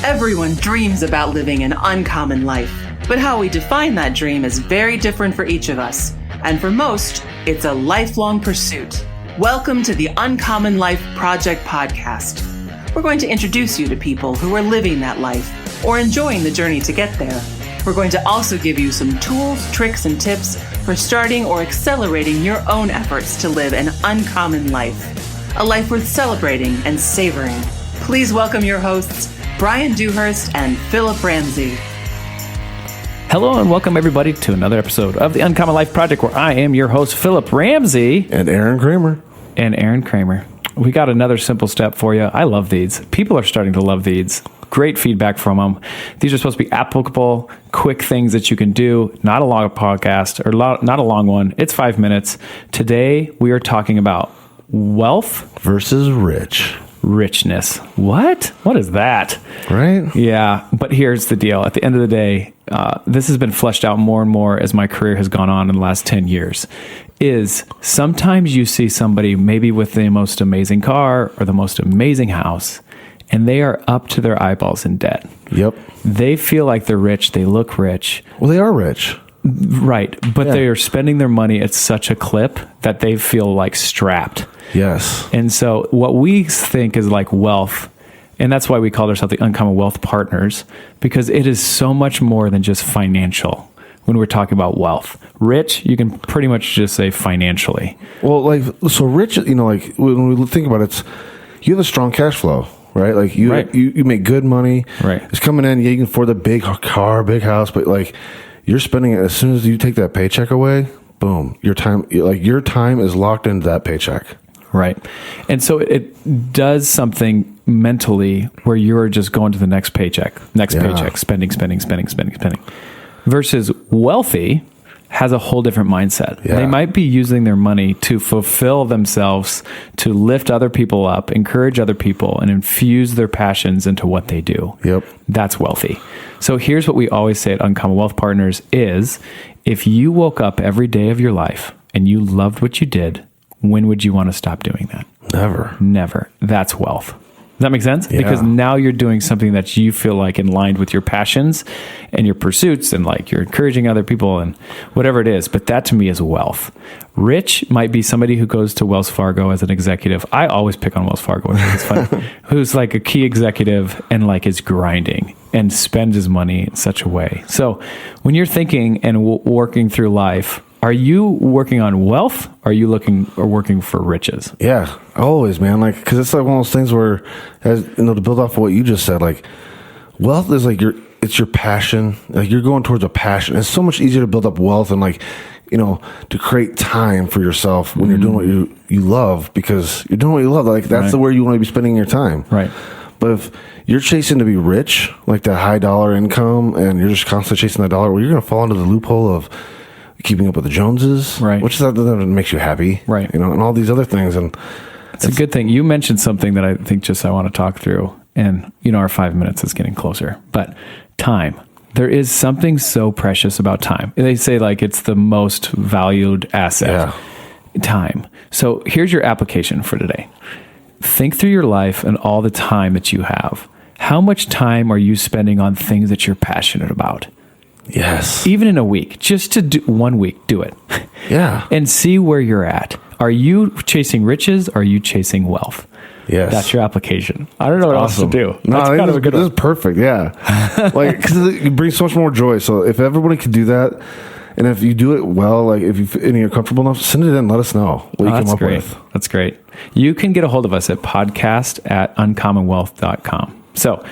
Everyone dreams about living an uncommon life, but how we define that dream is very different for each of us. And for most, it's a lifelong pursuit. Welcome to the Uncommon Life Project podcast. We're going to introduce you to people who are living that life or enjoying the journey to get there. We're going to also give you some tools, tricks, and tips for starting or accelerating your own efforts to live an uncommon life, a life worth celebrating and savoring. Please welcome your hosts, Brian Dewhurst and Philip Ramsey. Hello and welcome everybody to another episode of the Uncommon Life Project, where I am your host, Philip Ramsey. And Aaron Kramer. We got another simple step for you. I love these. People are starting to love these. Great feedback from them. These are supposed to be applicable, quick things that you can do. Not a long podcast, or not a long one. It's 5 minutes. Today, we are talking about wealth versus richness. What is that? Right? Yeah, but here's the deal. At the end of the day, this has been fleshed out more and more as my career has gone on in the last 10 years, is sometimes you see somebody maybe with the most amazing car or the most amazing house, and they are up to their eyeballs in debt. Yep. They feel like they're rich. They look rich. Well, they are rich. Right. But they are spending their money at such a clip that they feel like strapped. Yes. And so what we think is like wealth, and that's why we call ourselves the Uncommon Wealth Partners, because it is so much more than just financial when we're talking about wealth. Rich, you can pretty much just say financially. Well, so rich, like when we think about it, you have a strong cash flow, right? Like you make good money. Right. It's coming in. Yeah, you can afford the big car, big house, but like you're spending it as soon as you take that paycheck away, boom, your time is locked into that paycheck. Right. And so it does something mentally where you're just going to the next paycheck, spending. Versus wealthy has a whole different mindset. Yeah. They might be using their money to fulfill themselves, to lift other people up, encourage other people, and infuse their passions into what they do. Yep. That's wealthy. So here's what we always say at Uncommon Wealth Partners is, if you woke up every day of your life and you loved what you did, when would you want to stop doing that? Never. That's wealth. Does that make sense? Yeah. Because now you're doing something that you feel like in line with your passions and your pursuits, and like you're encouraging other people and whatever it is. But that to me is wealth. Rich might be somebody who goes to Wells Fargo as an executive. I always pick on Wells Fargo, which is funny. Who's like a key executive and like is grinding and spends his money in such a way. So when you're thinking and working through life, are you working on wealth? Or are you working for riches? Yeah, always, man. Like, because it's like one of those things where, to build off of what you just said, like wealth is like it's your passion. Like you're going towards a passion. It's so much easier to build up wealth and to create time for yourself when you're doing what you love, because you're doing what you love. Like that's where you want to be spending your time. Right. But if you're chasing to be rich, like that high dollar income, and you're just constantly chasing that dollar, well, you're going to fall into the loophole of keeping up with the Joneses, right? Which is that makes you happy, right? And all these other things, and it's a good thing you mentioned something that I think I want to talk through. And our 5 minutes is getting closer, but time. There is something so precious about time. They say like it's the most valued asset. Yeah. Time. So here's your application for today. Think through your life and all the time that you have. How much time are you spending on things that you're passionate about? Yes. Even in a week, just to do 1 week, do it. Yeah. And see where you're at. Are you chasing riches? Or are you chasing wealth? Yes. That's your application. I don't know what else to do. No, this is perfect. Yeah. Like, because it brings so much more joy. So if everybody could do that, and if you do it well, like if you're comfortable enough, send it in. Let us know what you come up with. That's great. You can get a hold of us at podcast@uncommonwealth.com. So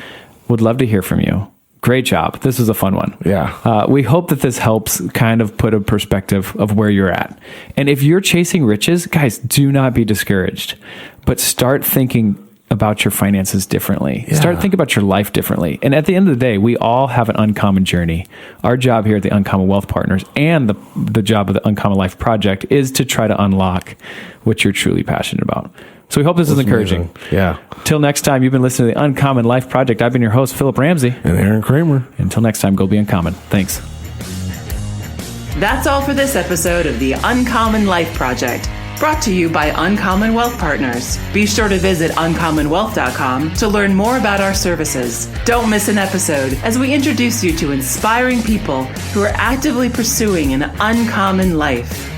would love to hear from you. Great job. This is a fun one. Yeah. We hope that this helps kind of put a perspective of where you're at. And if you're chasing riches, guys, do not be discouraged, but start thinking about your finances differently. Yeah. Start thinking about your life differently. And at the end of the day, we all have an uncommon journey. Our job here at the Uncommon Wealth Partners and the job of the Uncommon Life Project is to try to unlock what you're truly passionate about. So we hope this is encouraging. Amazing. Yeah. Till next time, you've been listening to the Uncommon Life Project. I've been your host, Philip Ramsey. And Aaron Kramer. Until next time, go be uncommon. Thanks. That's all for this episode of the Uncommon Life Project, Brought to you by Uncommon Wealth Partners. Be sure to visit uncommonwealth.com to learn more about our services. Don't miss an episode as we introduce you to inspiring people who are actively pursuing an uncommon life.